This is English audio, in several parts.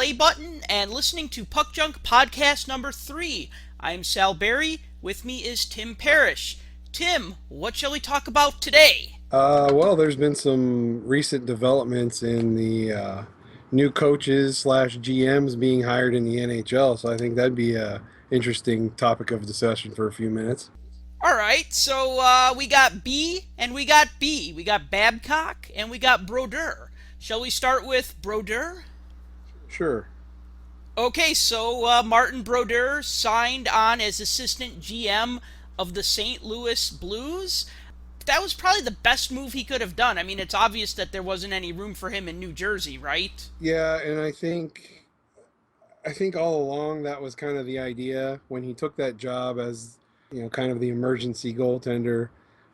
play button and listening to Puck Junk Podcast number 3. I'm Sal Berry. With me is Tim Parish. Tim, what shall we talk about today? Well, there's been some recent developments in the new coaches slash GMs being hired in the NHL, so I think that'd be a interesting topic of discussion for a few minutes. Alright, so we got B and we got B. We got Babcock and we got Brodeur. Shall we start with Brodeur? Sure. Okay, so Martin Brodeur signed on as assistant GM of the St. Louis Blues. That was probably the best move he could have done. I mean, it's obvious that there wasn't any room for him in New Jersey, right? Yeah, and I think all along that was kind of the idea when he took that job as, kind of the emergency goaltender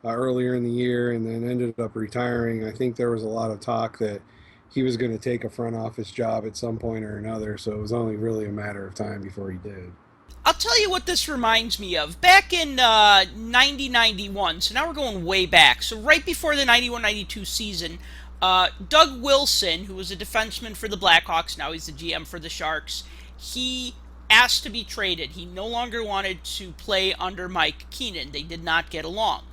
earlier in the year and then ended up retiring. I think there was a lot of talk that he was going to take a front office job at some point or another, so it was only really a matter of time before he did. I'll tell you what this reminds me of. Back in 90-91, so now we're going way back. So right before the 91-92 season, Doug Wilson, who was a defenseman for the Blackhawks, now he's the GM for the Sharks, he asked to be traded. He no longer wanted to play under Mike Keenan. They did not get along.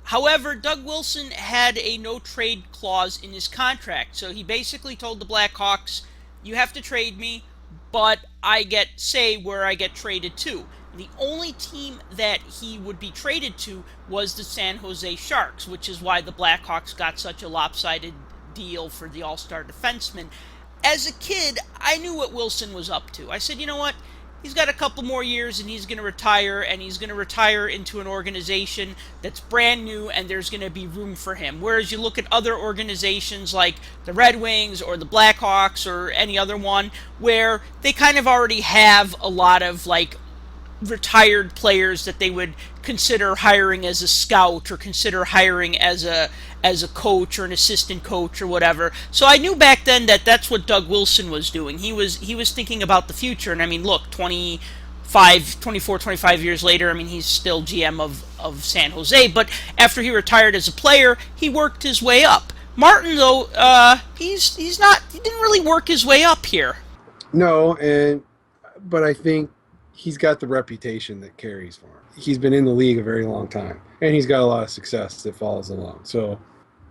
However, Doug Wilson had a no-trade clause in his contract, so he basically told the Blackhawks, you have to trade me, but I get say where I get traded to. The only team that he would be traded to was the San Jose Sharks, which is why the Blackhawks got such a lopsided deal for the all-star defenseman. As a kid, I knew what Wilson was up to. I said, you know what? He's got a couple more years and he's going to retire, and he's going to retire into an organization that's brand new and there's going to be room for him. Whereas you look at other organizations like the Red Wings or the Blackhawks or any other one where they kind of already have a lot of retired players that they would consider hiring as a scout or consider hiring as a coach or an assistant coach or whatever. So I knew back then that that's what Doug Wilson was doing. He was thinking about the future. And I mean, look, 25 years later, I mean, he's still GM of San Jose. But after he retired as a player, he worked his way up. Martin, though, he didn't really work his way up here. No, but I think he's got the reputation that carries for him. He's been in the league a very long time, and he's got a lot of success that follows along. So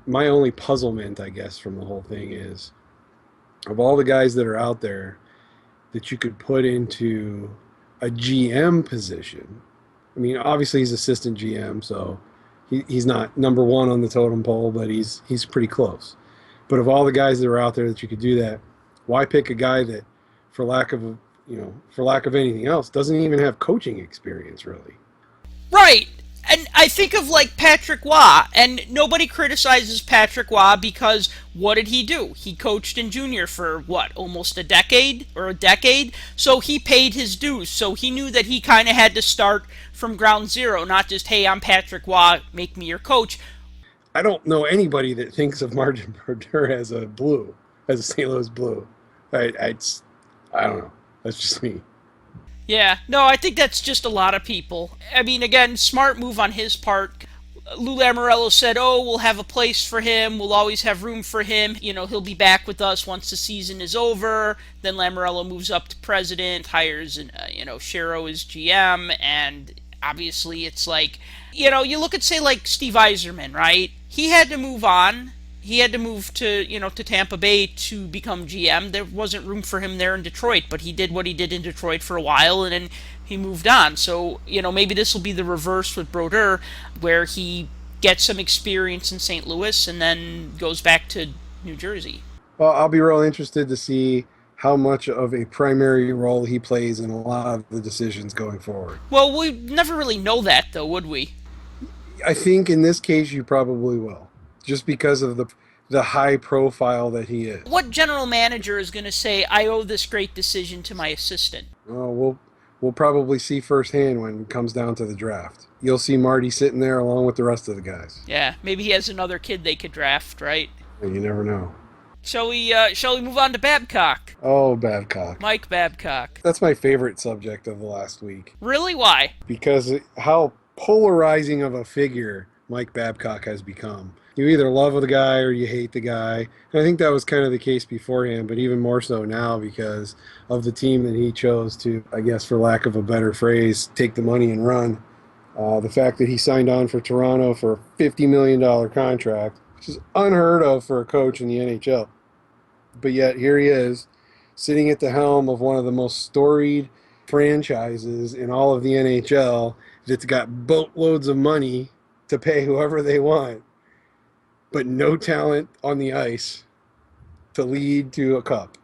my only puzzlement, I guess, from the whole thing is, of all the guys that are out there that you could put into a GM position, I mean, obviously he's assistant GM, so he's not number one on the totem pole, but he's pretty close. But of all the guys that are out there that you could do that, why pick a guy that, for lack of anything else, doesn't even have coaching experience, really? Right. And I think of Patrick Waugh, and nobody criticizes Patrick Waugh because what did he do? He coached in junior for almost a decade. So he paid his dues. So he knew that he kind of had to start from ground zero, not just, hey, I'm Patrick Waugh, make me your coach. I don't know anybody that thinks of Martin Brodeur as a St. Louis Blue. I don't know. That's just me. Yeah, no, I think that's just a lot of people. I mean, again, smart move on his part. Lou Lamoriello said, we'll have a place for him. We'll always have room for him. He'll be back with us once the season is over. Then Lamoriello moves up to president, hires, Shero as GM. And obviously it's you look at, say, Steve Yzerman, right? He had to move on. He had to move to Tampa Bay to become GM. There wasn't room for him there in Detroit, but he did what he did in Detroit for a while, and then he moved on. So, maybe this will be the reverse with Brodeur, where he gets some experience in St. Louis and then goes back to New Jersey. Well, I'll be real interested to see how much of a primary role he plays in a lot of the decisions going forward. Well, we never really know that, though, would we? I think in this case you probably will. Just because of the high profile that he is. What general manager is going to say, I owe this great decision to my assistant? Oh, we'll probably see firsthand when it comes down to the draft. You'll see Marty sitting there along with the rest of the guys. Yeah, maybe he has another kid they could draft, right? And you never know. Shall we move on to Babcock? Oh, Babcock. Mike Babcock. That's my favorite subject of the last week. Really? Why? Because how polarizing of a figure Mike Babcock has become. You either love the guy or you hate the guy. And I think that was kind of the case beforehand, but even more so now because of the team that he chose to, I guess, for lack of a better phrase, take the money and run. The fact that he signed on for Toronto for a $50 million contract, which is unheard of for a coach in the NHL. But yet here he is, sitting at the helm of one of the most storied franchises in all of the NHL that's got boatloads of money to pay whoever they want, but no talent on the ice to lead to a cup.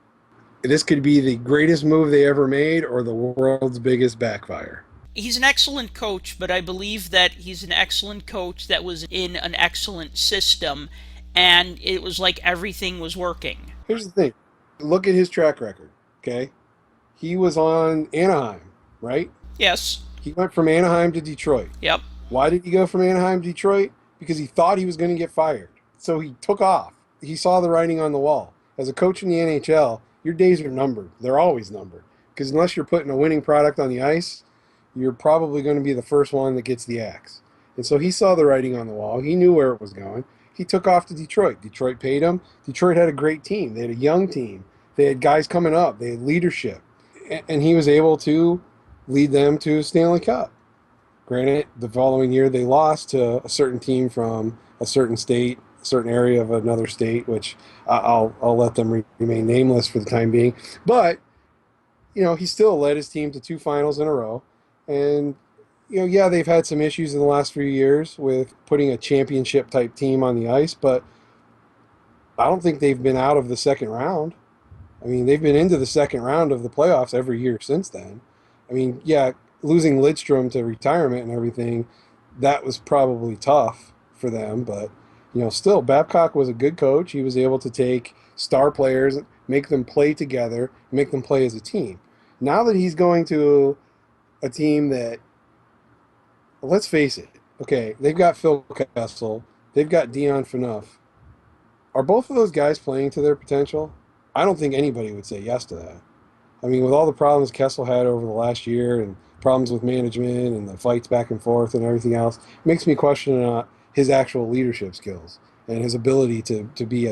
This could be the greatest move they ever made or the world's biggest backfire. He's an excellent coach, but I believe that he's an excellent coach that was in an excellent system, and it was like everything was working. Here's the thing. Look at his track record, okay? He was on Anaheim, right? Yes. He went from Anaheim to Detroit. Yep. Why did he go from Anaheim to Detroit? Because he thought he was going to get fired. So he took off. He saw the writing on the wall. As a coach in the NHL, your days are numbered. They're always numbered. Because unless you're putting a winning product on the ice, you're probably going to be the first one that gets the axe. And so he saw the writing on the wall. He knew where it was going. He took off to Detroit. Detroit paid him. Detroit had a great team. They had a young team. They had guys coming up. They had leadership. And he was able to lead them to a Stanley Cup. Granted, the following year they lost to a certain team from a certain state, a certain area of another state, which I'll let them remain nameless for the time being. But, he still led his team to 2 finals in a row. And, yeah, they've had some issues in the last few years with putting a championship-type team on the ice, but I don't think they've been out of the second round. I mean, they've been into the second round of the playoffs every year since then. I mean, yeah, losing Lidstrom to retirement and everything, that was probably tough for them. But, still, Babcock was a good coach. He was able to take star players, make them play together, make them play as a team. Now that he's going to a team that, let's face it, okay, they've got Phil Kessel, they've got Dion Phaneuf. Are both of those guys playing to their potential? I don't think anybody would say yes to that. I mean, with all the problems Kessel had over the last year and problems with management and the fights back and forth and everything else, it makes me question his actual leadership skills and his ability to be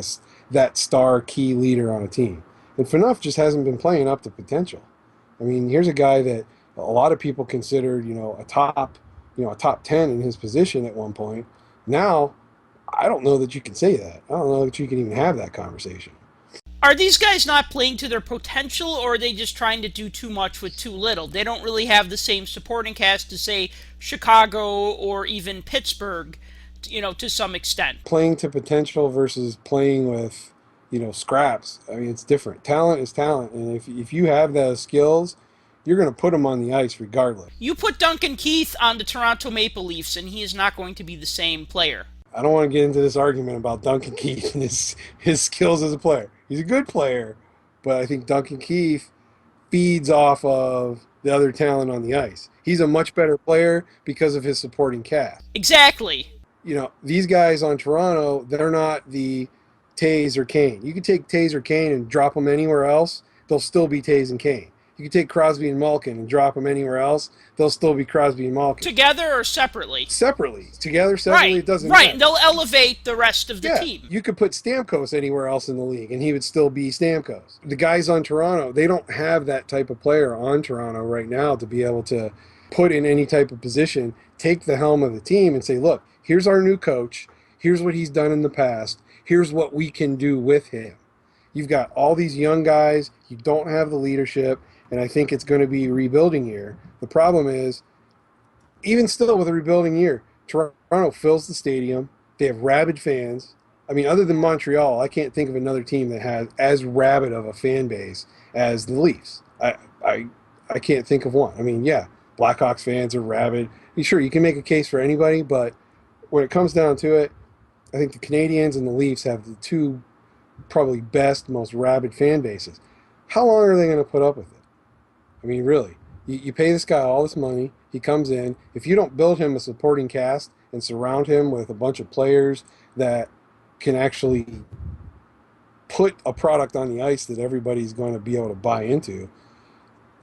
that star key leader on a team. And Phaneuf just hasn't been playing up to potential. I mean, here's a guy that a lot of people considered, a top 10 in his position at one point. Now, I don't know that you can say that. I don't know that you can even have that conversation. Are these guys not playing to their potential, or are they just trying to do too much with too little? They don't really have the same supporting cast as, say, Chicago or even Pittsburgh, to some extent. Playing to potential versus playing with, scraps. I mean, it's different. Talent is talent. And if you have those skills, you're going to put them on the ice regardless. You put Duncan Keith on the Toronto Maple Leafs, and he is not going to be the same player. I don't want to get into this argument about Duncan Keith and his skills as a player. He's a good player, but I think Duncan Keith feeds off of the other talent on the ice. He's a much better player because of his supporting cast. Exactly. These guys on Toronto, they're not the Tays or Kane. You can take Tays or Kane and drop them anywhere else, they'll still be Tays and Kane. You can take Crosby and Malkin and drop them anywhere else, they'll still be Crosby and Malkin. Together or separately? Separately. Together, separately, right. It doesn't matter. Right, they'll elevate the rest of the team. You could put Stamkos anywhere else in the league, and he would still be Stamkos. The guys on Toronto, they don't have that type of player on Toronto right now to be able to put in any type of position, take the helm of the team and say, look, here's our new coach, here's what he's done in the past, here's what we can do with him. You've got all these young guys, you don't have the leadership, and I think it's going to be a rebuilding year. The problem is, even still with a rebuilding year, Toronto fills the stadium. They have rabid fans. I mean, other than Montreal, I can't think of another team that has as rabid of a fan base as the Leafs. I can't think of one. I mean, yeah, Blackhawks fans are rabid. Sure, you can make a case for anybody, but when it comes down to it, I think the Canadiens and the Leafs have the two probably best, most rabid fan bases. How long are they going to put up with it? I mean, really, you pay this guy all this money, he comes in. If you don't build him a supporting cast and surround him with a bunch of players that can actually put a product on the ice that everybody's going to be able to buy into,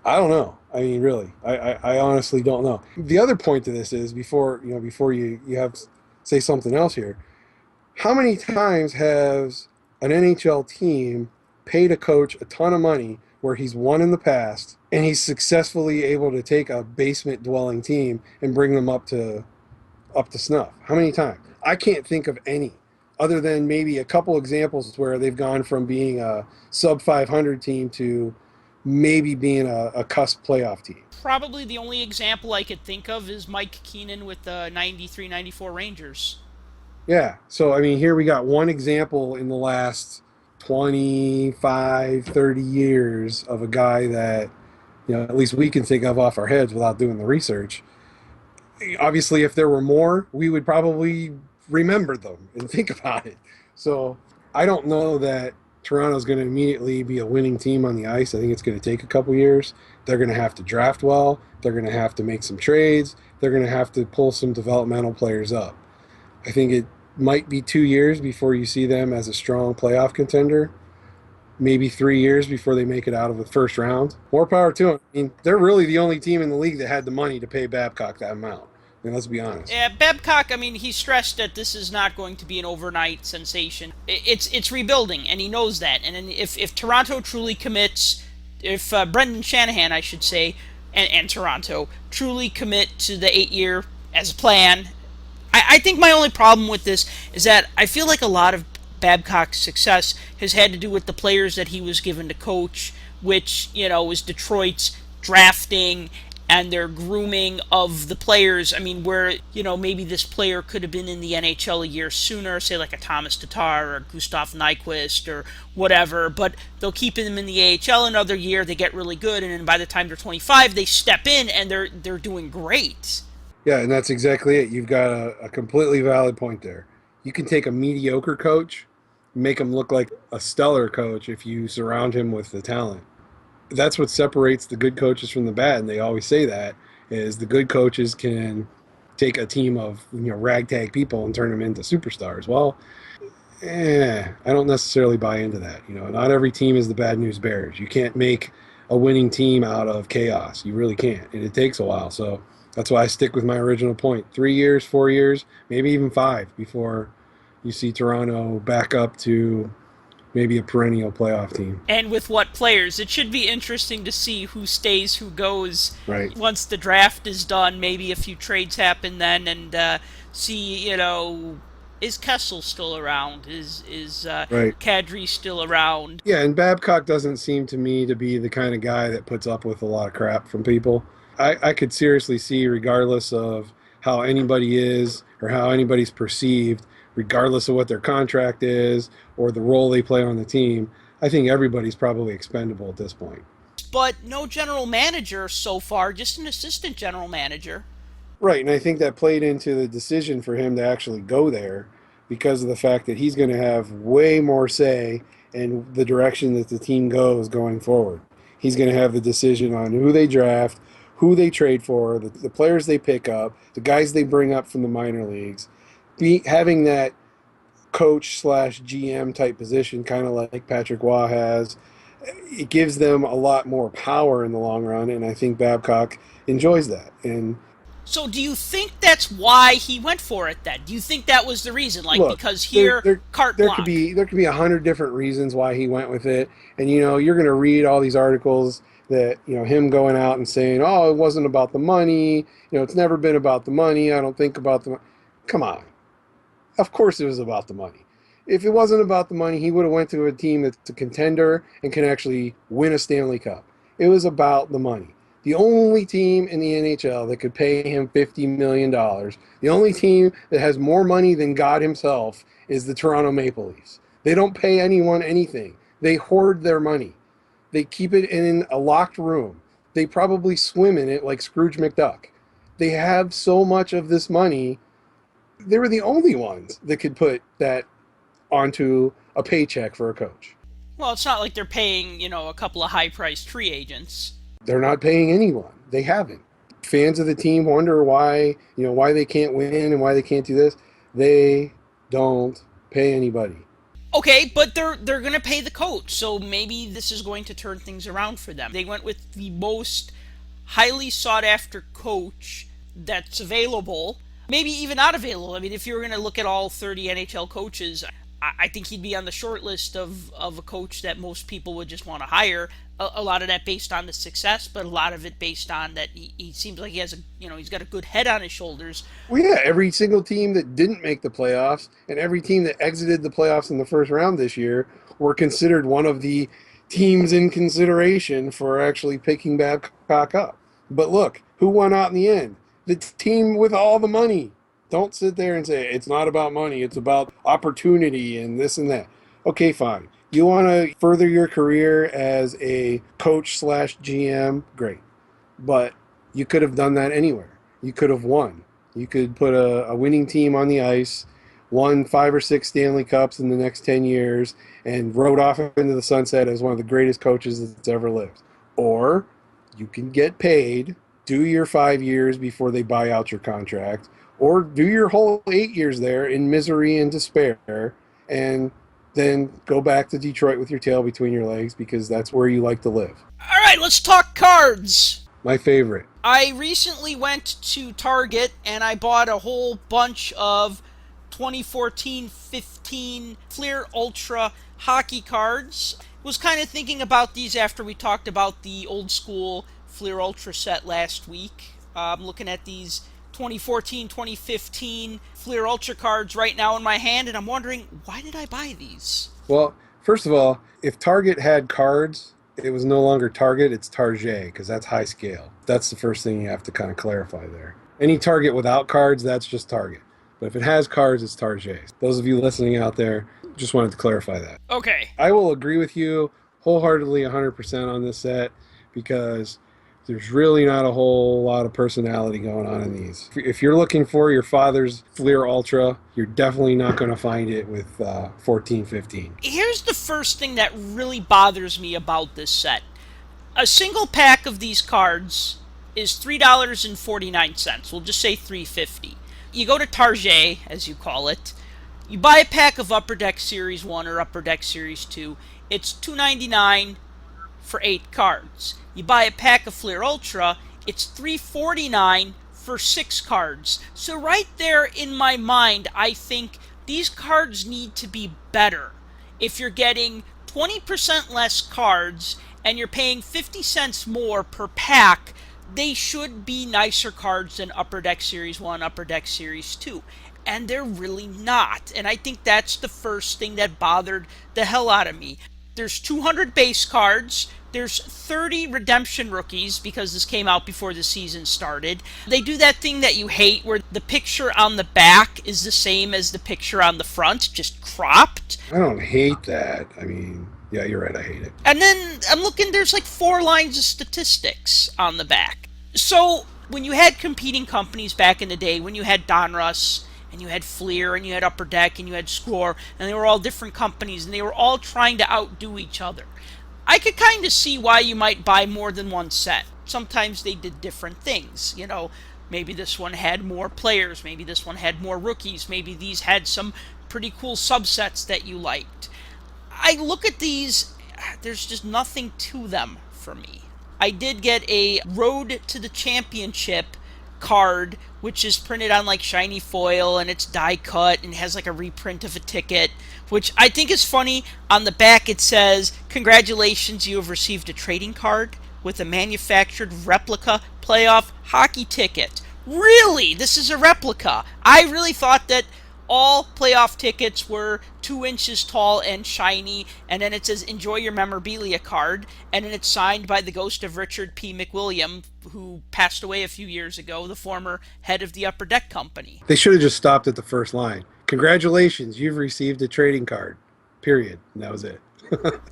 I don't know. I mean, really, I honestly don't know. The other point to this is, before you have say something else here, How many times has an NHL team paid a coach a ton of money where he's won in the past and he's successfully able to take a basement dwelling team and bring them up to snuff? How many times? I can't think of any other than maybe a couple examples where they've gone from being a sub 500 team to maybe being a cusp playoff team. Probably the only example I could think of is Mike Keenan with the 93 94 Rangers. Yeah. So, I mean, here we got one example in the last 25, 30 years of a guy that, at least we can think of off our heads without doing the research. Obviously, if there were more, we would probably remember them and think about it. So, I don't know that Toronto's going to immediately be a winning team on the ice. I think it's going to take a couple years. They're going to have to draft well. They're going to have to make some trades. They're going to have to pull some developmental players up. I think it might be 2 years before you see them as a strong playoff contender. Maybe 3 years before they make it out of the first round. More power to them. I mean, they're really the only team in the league that had the money to pay Babcock that amount. I mean, let's be honest. Yeah, Babcock, I mean, he stressed that this is not going to be an overnight sensation. It's rebuilding, and he knows that. And if Toronto truly commits, if Brendan Shanahan, I should say, and Toronto truly commit to the 8 year as a plan, I think my only problem with this is that I feel like a lot of Babcock's success has had to do with the players that he was given to coach, which, was Detroit's drafting and their grooming of the players. I mean, where, maybe this player could have been in the NHL a year sooner, say like a Thomas Tatar or Gustav Nyquist or whatever, but they'll keep them in the AHL another year, they get really good, and then by the time they're 25, they step in and they're doing great. Yeah, and that's exactly it. You've got a completely valid point there. You can take a mediocre coach, make him look like a stellar coach if you surround him with the talent. That's what separates the good coaches from the bad, and they always say that is the good coaches can take a team of ragtag people and turn them into superstars. Well, I don't necessarily buy into that. Not every team is the Bad News Bears. You can't make a winning team out of chaos. You really can't, and it takes a while. So that's why I stick with my original point. 3 years, 4 years, maybe even 5 before you see Toronto back up to maybe a perennial playoff team. And with what players. It should be interesting to see who stays, who goes Right. once the draft is done. Maybe a few trades happen then, and see, is Kessel still around? Is Right. Kadri still around? Yeah, and Babcock doesn't seem to me to be the kind of guy that puts up with a lot of crap from people. I could seriously see, regardless of how anybody is or how anybody's perceived, regardless of what their contract is or the role they play on the team, I think everybody's probably expendable at this point. But no general manager so far, just an assistant general manager. Right, and I think that played into the decision for him to actually go there because of the fact that he's going to have way more say in the direction that the team goes going forward. He's going to have the decision on who they draft, who they trade for, the players they pick up, the guys they bring up from the minor leagues. Having that coach slash GM type position, kind of like Patrick Waugh has, it gives them a lot more power in the long run, and I think Babcock enjoys that. And So do you think that's why he went for it then? Do you think that was the reason? Like, look, because here, carte there could blanche. be 100 different reasons why he went with it, and you're going to read all these articles that him going out and saying, "Oh, it wasn't about the money. It's never been about the money. I don't think about the." Come on, of course it was about the money. If it wasn't about the money, he would have went to a team that's a contender and can actually win a Stanley Cup. It was about the money. The only team in the NHL that could pay him $50 million, the only team that has more money than God himself, is the Toronto Maple Leafs. They don't pay anyone anything. They hoard their money. They keep it in a locked room. They probably swim in it like Scrooge McDuck. They have so much of this money. They were the only ones that could put that onto a paycheck for a coach. Well, it's not like they're paying, a couple of high-priced free agents. They're not paying anyone. They haven't. Fans of the team wonder why they can't win and why they can't do this. They don't pay anybody. Okay, but they're going to pay the coach, so maybe this is going to turn things around for them. They went with the most highly sought after coach that's available. maybe even not available. I mean, if you were going to look at all 30 NHL coaches, I think he'd be on the short list of a coach that most people would just want to hire. A lot of that based on the success, but a lot of it based on that he seems like he has he's got a good head on his shoulders. Well, yeah, every single team that didn't make the playoffs and every team that exited the playoffs in the first round this year were considered one of the teams in consideration for actually picking Babcock up. But look, who won out in the end? The team with all the money. Don't sit there and say it's not about money, it's about opportunity and this and that. Okay, fine. You want to further your career as a coach slash GM? Great. But you could have done that anywhere. You could have won. You could put a winning team on the ice, won 5 or 6 Stanley Cups in the next 10 years, and rode off into the sunset as one of the greatest coaches that's ever lived. Or you can get paid, do your 5 years before they buy out your contract, or do your whole 8 years there in misery and despair, and then go back to Detroit with your tail between your legs because that's where you like to live. All right, let's talk cards. My favorite. I recently went to Target and I bought a whole bunch of 2014-15 Fleer Ultra hockey cards. Was kind of thinking about these after we talked about the old school Fleer Ultra set last week. I'm looking at these 2014-2015 Fleer Ultra cards right now in my hand, and I'm wondering, why did I buy these? Well, first of all, if Target had cards, it was no longer Target, it's Target, because that's high scale. That's the first thing you have to kind of clarify there. Any Target without cards, that's just Target. But if it has cards, it's Target. Those of you listening out there, just wanted to clarify that. Okay. I will agree with you wholeheartedly 100% on this set because there's really not a whole lot of personality going on in these. If you're looking for your father's Fleer Ultra, you're definitely not going to find it with 14-15. Here's the first thing that really bothers me about this set. A single pack of these cards is $3.49. We'll just say $3.50. You go to Target, as you call it. You buy a pack of Upper Deck Series 1 or Upper Deck Series 2. It's $2.99 for 8 cards. You buy a pack of Fleer Ultra, it's $3.49 for 6 cards. So right there in my mind, I think these cards need to be better. If you're getting 20% less cards and you're paying 50 cents more per pack, they should be nicer cards than Upper Deck Series 1, Upper Deck Series 2. And they're really not. And I think that's the first thing that bothered the hell out of me. There's 200 base cards. There's 30 redemption rookies because this came out before the season started. They do that thing that you hate where the picture on the back is the same as the picture on the front, just cropped. I don't hate that. I mean, yeah, you're right, I hate it. And then I'm looking, there's like 4 lines of statistics on the back. So when you had competing companies back in the day, when you had Donruss, and you had Fleer, and you had Upper Deck, and you had Score, and they were all different companies, and they were all trying to outdo each other. I could kind of see why you might buy more than one set. Sometimes they did different things. You know, maybe this one had more players, maybe this one had more rookies, maybe these had some pretty cool subsets that you liked. I look at these, there's just nothing to them for me. I did get a Road to the Championship card, which is printed on like shiny foil and it's die cut and has like a reprint of a ticket, which I think is funny. On the back it says, "Congratulations, you have received a trading card with a manufactured replica playoff hockey ticket." Really? This is a replica? I really thought that all playoff tickets were 2 inches tall and shiny, and then it says "Enjoy your memorabilia card," and then it's signed by the ghost of Richard P. McWilliam, who passed away a few years ago, the former head of the Upper Deck Company. They should have just stopped at the first line. Congratulations, you've received a trading card. Period. And that was it.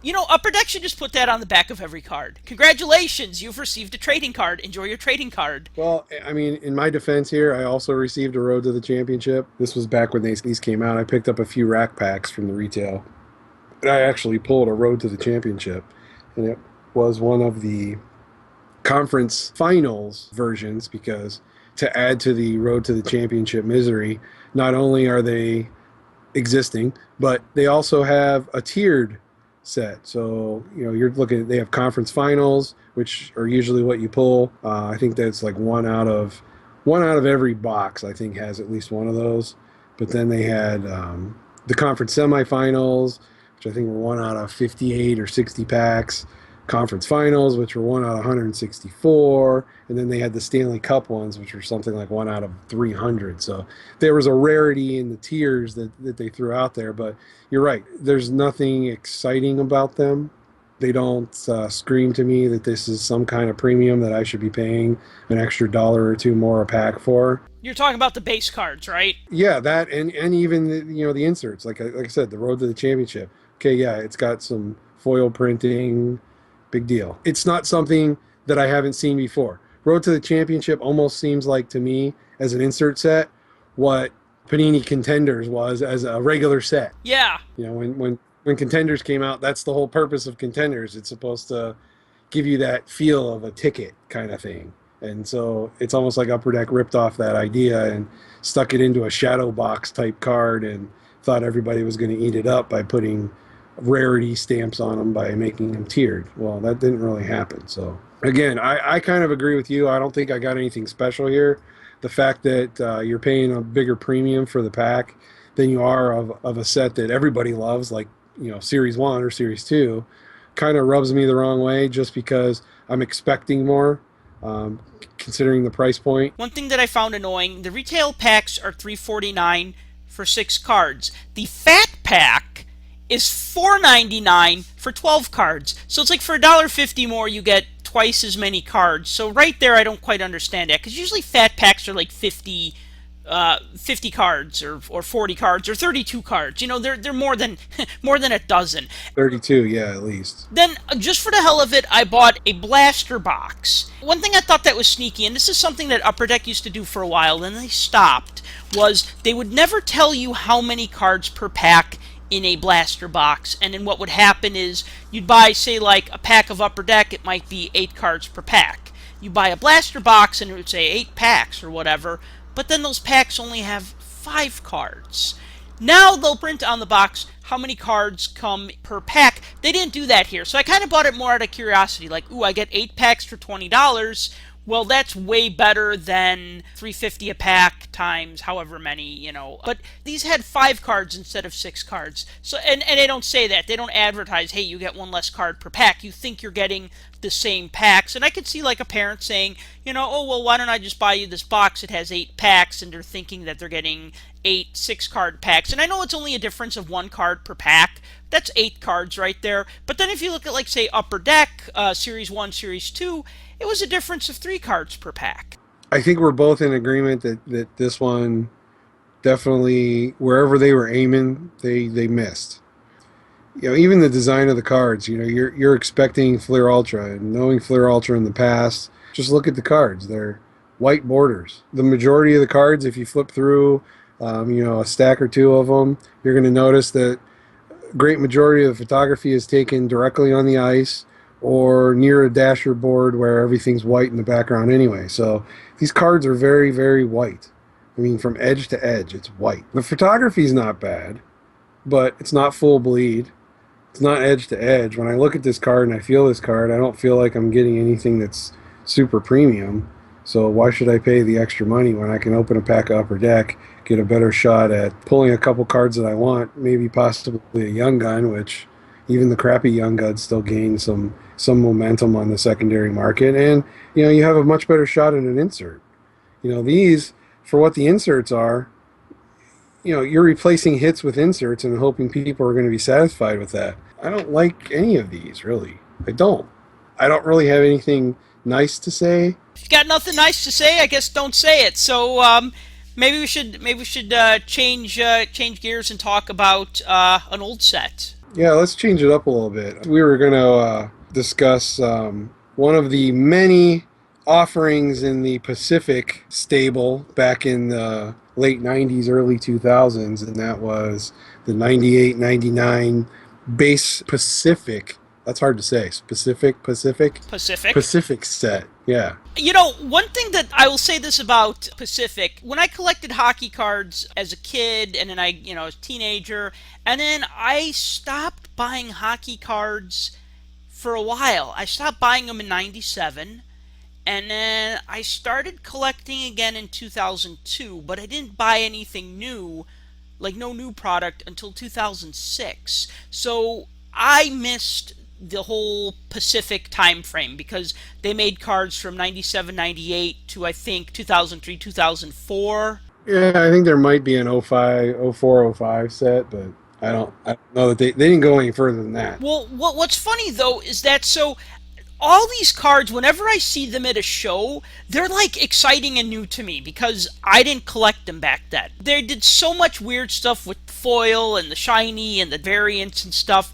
You know, Upper Deck should just put that on the back of every card. Congratulations, you've received a trading card. Enjoy your trading card. Well, I mean, in my defense here, I also received a Road to the Championship. This was back when these came out. I picked up a few rack packs from the retail. And I actually pulled a Road to the Championship. And it was one of the conference finals versions because to add to the Road to the Championship misery, not only are they existing, but they also have a tiered set. So, you know, you're looking at, they have conference finals, which are usually what you pull. I think that's like one out of one out of every box, I think, has at least one of those. But then they had the conference semifinals, which I think were one out of 58 or 60 packs. Conference finals, which were one out of 164. And then they had the Stanley Cup ones, which were something like one out of 300. So there was a rarity in the tiers that they threw out there. But you're right. There's nothing exciting about them. They don't scream to me that this is some kind of premium that I should be paying an extra dollar or two more a pack for. You're talking about the base cards, right? Yeah, that and even the inserts. Like I said, the Road to the Championship. Okay, yeah, it's got some foil printing, big deal. It's not something that I haven't seen before. Road to the Championship almost seems like to me as an insert set what Panini Contenders was as a regular set. Yeah. When Contenders came out, that's the whole purpose of Contenders. It's supposed to give you that feel of a ticket kind of thing. And so it's almost like Upper Deck ripped off that idea and stuck it into a shadow box type card and thought everybody was going to eat it up by putting rarity stamps on them by making them tiered. Well, that didn't really happen. So again, I kind of agree with you. I don't think I got anything special here. The fact that you're paying a bigger premium for the pack than you are of a set that everybody loves, like Series 1 or Series 2, kind of rubs me the wrong way just because I'm expecting more, considering the price point. One thing that I found annoying, the retail packs are $3.49 for 6 cards. The fat pack is $4.99 for 12 cards. So it's like for $1.50 more, you get twice as many cards. So right there, I don't quite understand that, because usually fat packs are like 50 cards or 40 cards or 32 cards. They're more than a dozen. 32, yeah, at least. Then, just for the hell of it, I bought a blaster box. One thing I thought that was sneaky, and this is something that Upper Deck used to do for a while, and they stopped, was they would never tell you how many cards per pack in a blaster box. And then what would happen is you'd buy, say, like a pack of Upper Deck, it might be 8 cards per pack. You buy a blaster box and it would say 8 packs or whatever, but then those packs only have 5 cards. Now they'll print on the box how many cards come per pack. They didn't do that here, so I kind of bought it more out of curiosity. Like, ooh, I get 8 packs for $20. Well, that's way better than $3.50 a pack times however many, But these had 5 cards instead of 6 cards. So, and they don't say that. They don't advertise, hey, you get 1 less card per pack. You think you're getting the same packs. And I could see like a parent saying, oh, well, why don't I just buy you this box? It has 8 packs, and they're thinking that they're getting 8 6-card packs. And I know it's only a difference of 1 card per pack. That's 8 cards right there. But then if you look at, like, say, Upper Deck, Series 1, Series 2, it was a difference of 3 cards per pack. I think we're both in agreement that this one definitely, wherever they were aiming, they missed. Even the design of the cards, you're expecting Fleer Ultra, and knowing Fleer Ultra in the past, just look at the cards. They're white borders. The majority of the cards, if you flip through, a stack or two of them, you're going to notice that a great majority of the photography is taken directly on the ice or near a dasher board where everything's white in the background anyway. So these cards are very, very white. I mean, from edge to edge, it's white. The photography's not bad, but it's not full bleed. It's not edge to edge. When I look at this card and I feel this card, I don't feel like I'm getting anything that's super premium. So why should I pay the extra money when I can open a pack of Upper Deck, get a better shot at pulling a couple cards that I want, maybe possibly a Young Gun, which even the crappy Young Guns still gain some momentum on the secondary market, and you have a much better shot at an insert. These, for what the inserts are, you're replacing hits with inserts and hoping people are going to be satisfied with that. I don't like any of these, really. I don't really have anything nice to say. If you got nothing nice to say, I guess don't say it. So maybe we should change gears and talk about an old set. Yeah, let's change it up a little bit. We were going to discuss one of the many offerings in the Pacific stable back in the late 90s, early 2000s, and that was the 98-99 base Pacific. That's hard to say. Pacific set. Yeah. One thing that I will say this about Pacific, when I collected hockey cards as a kid, and then I, as a teenager, and then I stopped buying hockey cards for a while. I stopped buying them in 97, And then I started collecting again in 2002, but I didn't buy anything new, like no new product, until 2006. So I missed the whole Pacific time frame because they made cards from 97, 98 to I think 2003, 2004. Yeah, I think there might be an '05, '04, '05 set, but I don't know that they didn't go any further than that. Well, what's funny though is that so all these cards, whenever I see them at a show, they're like exciting and new to me because I didn't collect them back then. They did so much weird stuff with foil and the shiny and the variants and stuff.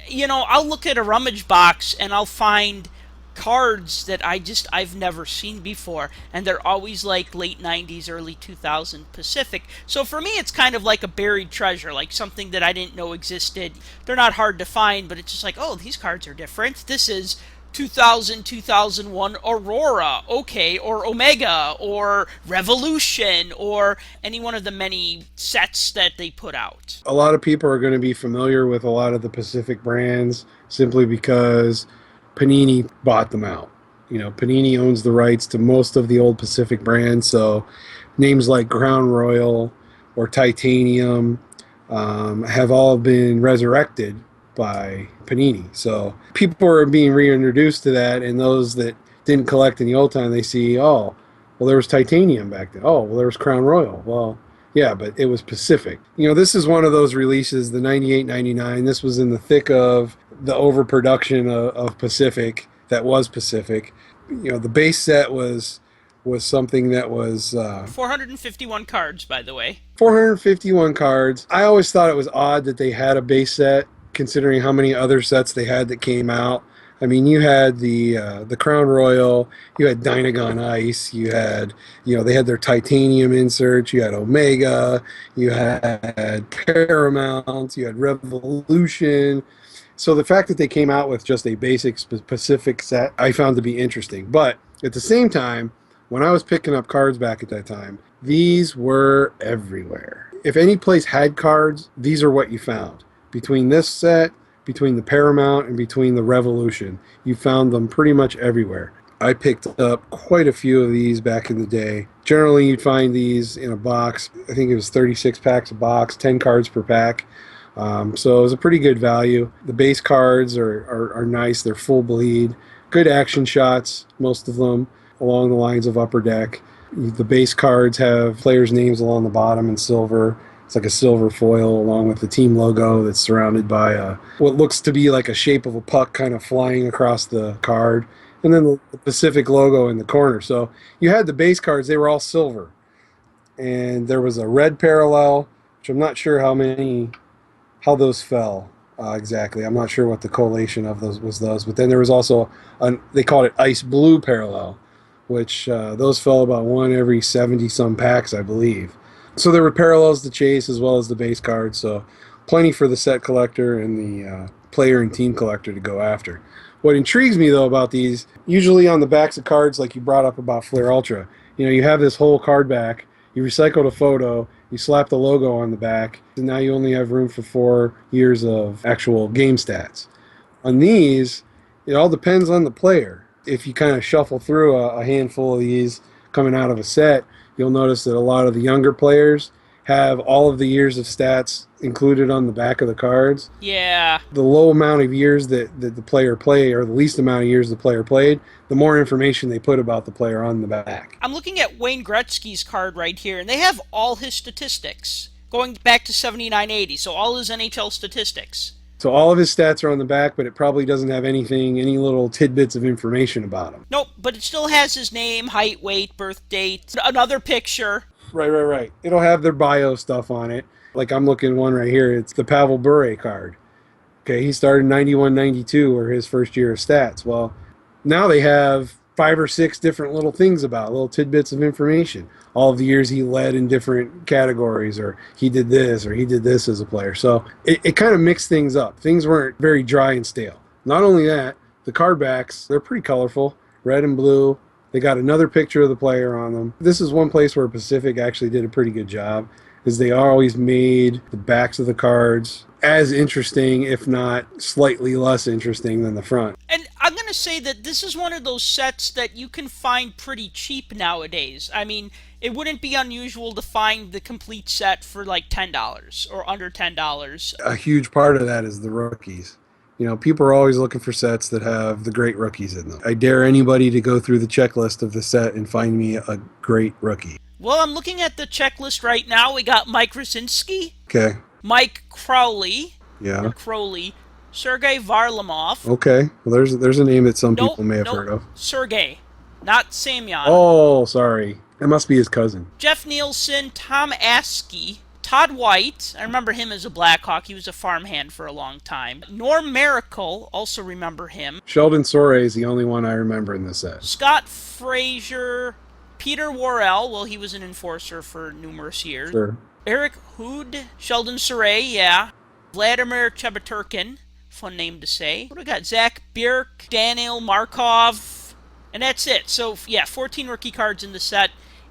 You know, I'll look at a rummage box and I'll find cards that I've never seen before, and they're always like late 90s early 2000 Pacific. So for me it's kind of like a buried treasure, like something that I didn't know existed. They're not hard to find, but it's just like, oh, these cards are different. This is 2000 2001 Aurora, okay, or Omega, or Revolution, or any one of the many sets that they put out. A lot of people are going to be familiar with a lot of the Pacific brands simply because Panini bought them out. You know, Panini owns the rights to most of the old Pacific brands, so names like Crown Royal or Titanium have all been resurrected by Panini. So people are being reintroduced to that, and those that didn't collect in the old time, they see, oh, well, there was Titanium back then. Oh, well, there was Crown Royal. Well, yeah, but it was Pacific. You know, this is one of those releases, the 98, 99. This was in the thick of the overproduction of Pacific that was Pacific. You know, the base set was something that was 451 cards, by the way. 451 cards. I always thought it was odd that they had a base set, considering how many other sets they had that came out. I mean, you had the Crown Royal, you had Dynagon Ice, you had, you know, they had their Titanium inserts, you had Omega, you had Paramount, you had Revolution. So the fact that they came out with just a basic Pacific set, I found to be interesting. But at the same time, when I was picking up cards back at that time, these were everywhere. If any place had cards, these are what you found. Between this set, between the Paramount, and between the Revolution, you found them pretty much everywhere. I picked up quite a few of these back in the day. Generally, you'd find these in a box. I think it was 36 packs a box, 10 cards per pack. So it was a pretty good value. The base cards are nice. They're full bleed. Good action shots, most of them, along the lines of Upper Deck. The base cards have players' names along the bottom in silver. It's like a silver foil along with the team logo that's surrounded by what looks to be like a shape of a puck kind of flying across the card. And then the Pacific logo in the corner. So you had the base cards. They were all silver. And there was a red parallel, which I'm not sure how those fell exactly. I'm not sure what the collation of those was. But then there was also, they called it ice blue parallel, which those fell about one every 70-some packs, I believe. So there were parallels to chase as well as the base cards, so plenty for the set collector and the player and team collector to go after. What intrigues me, though, about these, usually on the backs of cards, like you brought up about Flair Ultra, you know, you have this whole card back, you recycled a photo, you slap the logo on the back, and now you only have room for 4 years of actual game stats. On these, it all depends on the player. If you kind of shuffle through a handful of these coming out of a set, you'll notice that a lot of the younger players have all of the years of stats included on the back of the cards. Yeah. The low amount of years that the player played, or the least amount of years the player played, the more information they put about the player on the back. I'm looking at Wayne Gretzky's card right here, and they have all his statistics going back to 79-80, so all his NHL statistics. So all of his stats are on the back, but it probably doesn't have any little tidbits of information about him. Nope, but it still has his name, height, weight, birth date, another picture. Right. It'll have their bio stuff on it. Like I'm looking at one right here. It's the Pavel Bure card. Okay, he started 91-92 or his first year of stats. Well, now they have 5 or 6 different little things about, little tidbits of information. All of the years he led in different categories, or he did this, or he did this as a player. So it kind of mixed things up. Things weren't very dry and stale. Not only that, the card backs, they're pretty colorful, red and blue. They got another picture of the player on them. This is one place where Pacific actually did a pretty good job, is they always made the backs of the cards as interesting, if not slightly less interesting than the front. And I'm going to to say that this is one of those sets that you can find pretty cheap nowadays. I mean, it wouldn't be unusual to find the complete set for like $10 or under $10. A huge part of that is the rookies. You know, people are always looking for sets that have the great rookies in them. I dare anybody to go through the checklist of the set and find me a great rookie. Well, I'm looking at the checklist right now. We got Mike Krasinski, Okay. Mike Crowley, Yeah. or Crowley, Sergei Varlamov. Okay. Well, there's a name that some Nope, people may have nope, heard of. Sergei, not Samyon. Oh, sorry. That must be his cousin. Jeff Nielsen, Tom Askey, Todd White. I remember him as a Blackhawk. He was a farmhand for a long time. Norm Miracle, also remember him. Sheldon Soray is the only one I remember in the set. Scott Frazier, Peter Worrell. Well, he was an enforcer for numerous years. Sure. Eric Hood, Sheldon Soray, yeah. Vladimir Chebaturkin, fun name to say. What do we got? Zach Bierk, Daniel Markov, and that's it. So, yeah, 14 rookie cards in the set,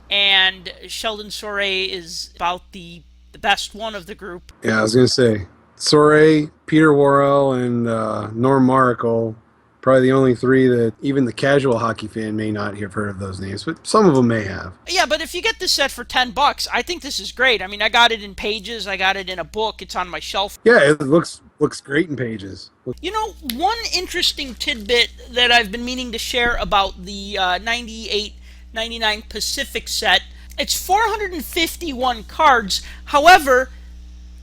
and Sheldon Soray is about the best one of the group. Yeah, I was going to say, Soray, Peter Worrell, and Norm Maracle, probably the only three that even the casual hockey fan may not have heard of those names, but some of them may have. Yeah, but if you get this set for $10, I think this is great. I mean, I got it in pages. I got it in a book. It's on my shelf. Yeah, it looks great in pages. You know, one interesting tidbit that I've been meaning to share about the 98-99 Pacific set, it's 451 cards. However,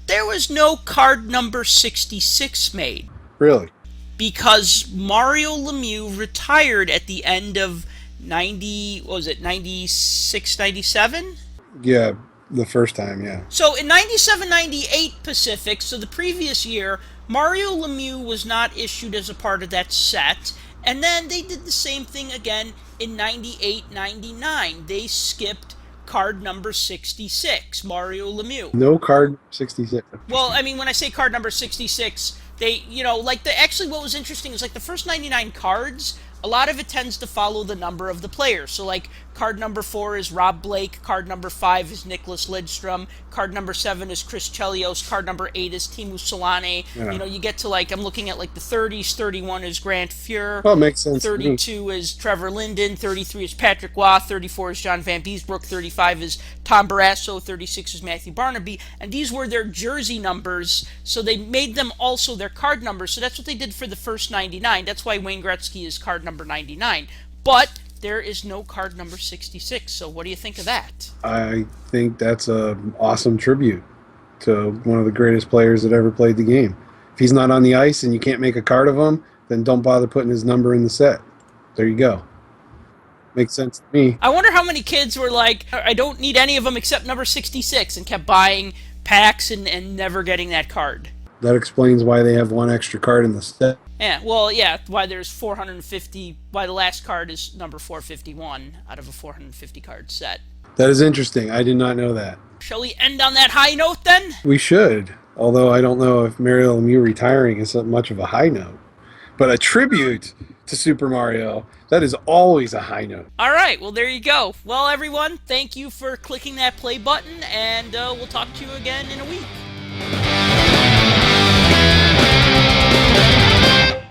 there was no card number 66 made. Really? Because Mario Lemieux retired at the end of 96, 97? Yeah, the first time, yeah. So in 97-98 Pacific, so the previous year, Mario Lemieux was not issued as a part of that set. And then they did the same thing again in 98-99. They skipped card number 66, Mario Lemieux. No card 66. Well, I mean, when I say card number 66, they, you know, like actually what was interesting is like the first 99 cards, a lot of it tends to follow the number of the players. So like card number 4 is Rob Blake, card number 5 is Nicholas Lidstrom, card number 7 is Chris Chelios, card number 8 is Teemu Solane. Yeah. You know, you get to like, I'm looking at like the 30s, 31 is Grant Fuhr. Oh, it makes sense. 32 is Trevor Linden, 33 is Patrick Waugh, 34 is John Van Beesbrook, 35 is Tom Barrasso, 36 is Matthew Barnaby, and these were their jersey numbers, so they made them also their card numbers, so that's what they did for the first 99. That's why Wayne Gretzky is card number 99. But there is no card number 66, so what do you think of that? I think that's an awesome tribute to one of the greatest players that ever played the game. If he's not on the ice and you can't make a card of him, then don't bother putting his number in the set. There you go. Makes sense to me. I wonder how many kids were like, I don't need any of them except number 66, and kept buying packs and never getting that card. That explains why they have one extra card in the set. Yeah, well, yeah, why there's 450, why the last card is number 451 out of a 450 card set. That is interesting. I did not know that. Shall we end on that high note then? We should, although I don't know if Mario Lemieux retiring is much of a high note. But a tribute to Super Mario, that is always a high note. All right, well, there you go. Well, everyone, thank you for clicking that play button, and we'll talk to you again in a week.